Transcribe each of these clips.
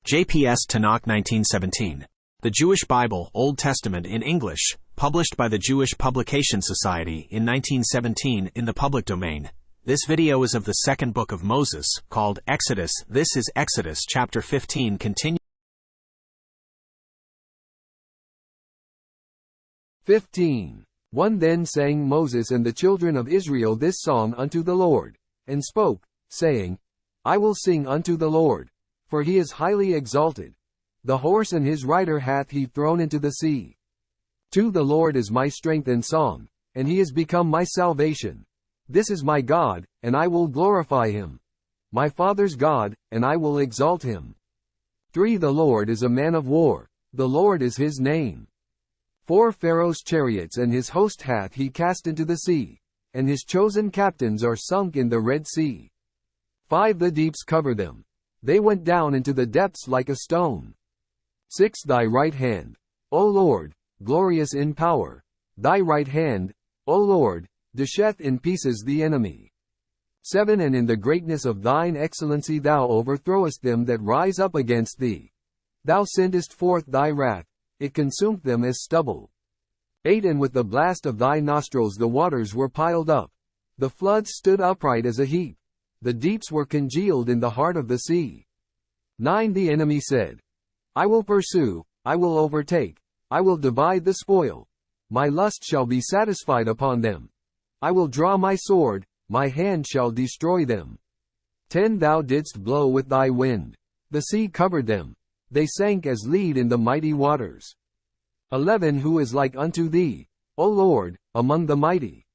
JPS TaNaKH 1917. The Jewish Bible, Old Testament in English, published by the Jewish Publication Society in 1917 in the public domain. This video is of the second book of Moses, called Exodus. This is Exodus chapter 15 continue. 15. 1 Then sang Moses and the children of Israel this song unto the Lord, and spoke, saying, I will sing unto the Lord, for he is highly exalted. The horse and his rider hath he thrown into the sea. 2 The Lord is my strength and song, and he is become my salvation. This is my God, and I will glorify him. My father's God, and I will exalt him. 3 The Lord is a man of war, the Lord is his name. 4 Pharaoh's chariots and his host hath he cast into the sea, and his chosen captains are sunk in the Red Sea. 5 The deeps cover them. They went down into the depths like a stone. 6 Thy right hand, O Lord, glorious in power. Thy right hand, O Lord, dasheth in pieces the enemy. 7 And in the greatness of thine excellency thou overthrowest them that rise up against thee. Thou sendest forth thy wrath, it consumed them as stubble. 8 And with the blast of thy nostrils the waters were piled up. The floods stood upright as a heap. The deeps were congealed in the heart of the sea. 9 The enemy said, I will pursue, I will overtake, I will divide the spoil. My lust shall be satisfied upon them. I will draw my sword, my hand shall destroy them. 10 Thou didst blow with thy wind. The sea covered them. They sank as lead in the mighty waters. 11 Who is like unto thee, O Lord, among the mighty?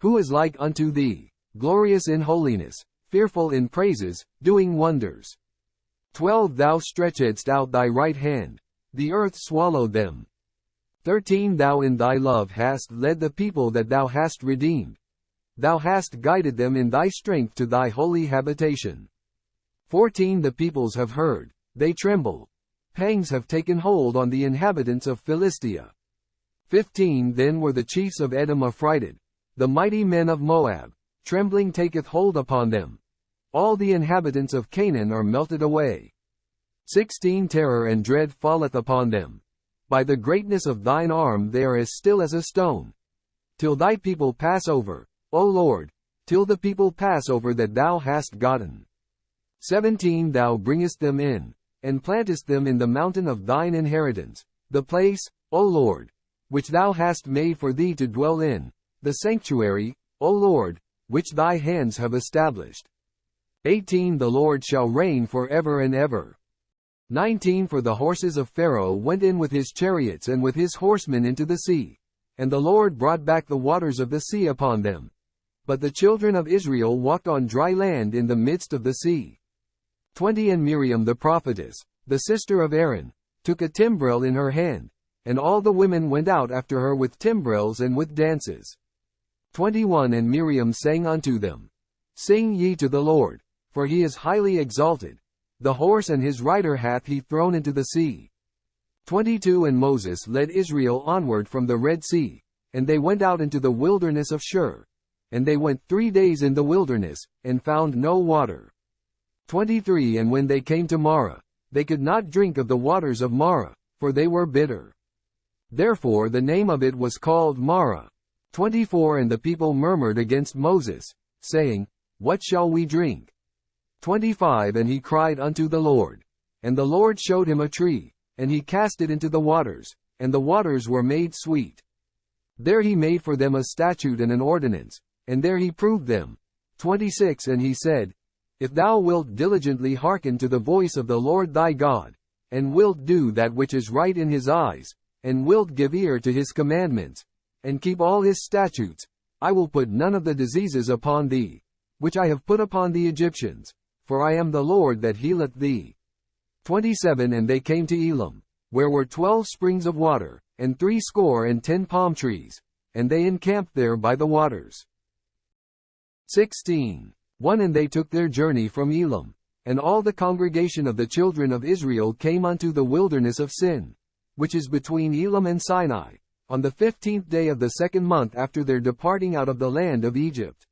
Who is like unto thee, glorious in holiness, fearful in praises, doing wonders? 12 Thou stretchedst out thy right hand. The earth swallowed them. 13 Thou in thy love hast led the people that thou hast redeemed. Thou hast guided them in thy strength to thy holy habitation. 14 The peoples have heard, they tremble. Pangs have taken hold on the inhabitants of Philistia. 15 Then were the chiefs of Edom affrighted. The mighty men of Moab, trembling taketh hold upon them. All the inhabitants of Canaan are melted away. 16 Terror and dread falleth upon them. By the greatness of thine arm they are as still as a stone. Till thy people pass over, O Lord, till the people pass over that thou hast gotten. 17 Thou bringest them in, and plantest them in the mountain of thine inheritance, the place, O Lord, which thou hast made for thee to dwell in, the sanctuary, O Lord, which thy hands have established. 18 The Lord shall reign for ever and ever. 19 For the horses of Pharaoh went in with his chariots and with his horsemen into the sea, and the Lord brought back the waters of the sea upon them. But the children of Israel walked on dry land in the midst of the sea. 20 And Miriam the prophetess, the sister of Aaron, took a timbrel in her hand, and all the women went out after her with timbrels and with dances. 21 And Miriam sang unto them, Sing ye to the Lord, for he is highly exalted. The horse and his rider hath he thrown into the sea. 22 And Moses led Israel onward from the Red Sea, and they went out into the wilderness of Shur. And they went 3 days in the wilderness, and found no water. 23 And when they came to Marah, they could not drink of the waters of Marah, for they were bitter. Therefore the name of it was called Marah. 24 And the people murmured against Moses, saying, What shall we drink? 25 And he cried unto the Lord. And the Lord showed him a tree, and he cast it into the waters, and the waters were made sweet. There he made for them a statute and an ordinance, and there he proved them. 26 And he said, If thou wilt diligently hearken to the voice of the Lord thy God, and wilt do that which is right in his eyes, and wilt give ear to his commandments, and keep all his statutes, I will put none of the diseases upon thee, which I have put upon the Egyptians, for I am the Lord that healeth thee. 27 And they came to Elim, where were 12 springs of water, and 60 palm trees, and they encamped there by the waters. 16 1 And they took their journey from Elim, and all the congregation of the children of Israel came unto the wilderness of Sin, which is between Elim and Sinai, on the 15th day of the 2nd month after their departing out of the land of Egypt.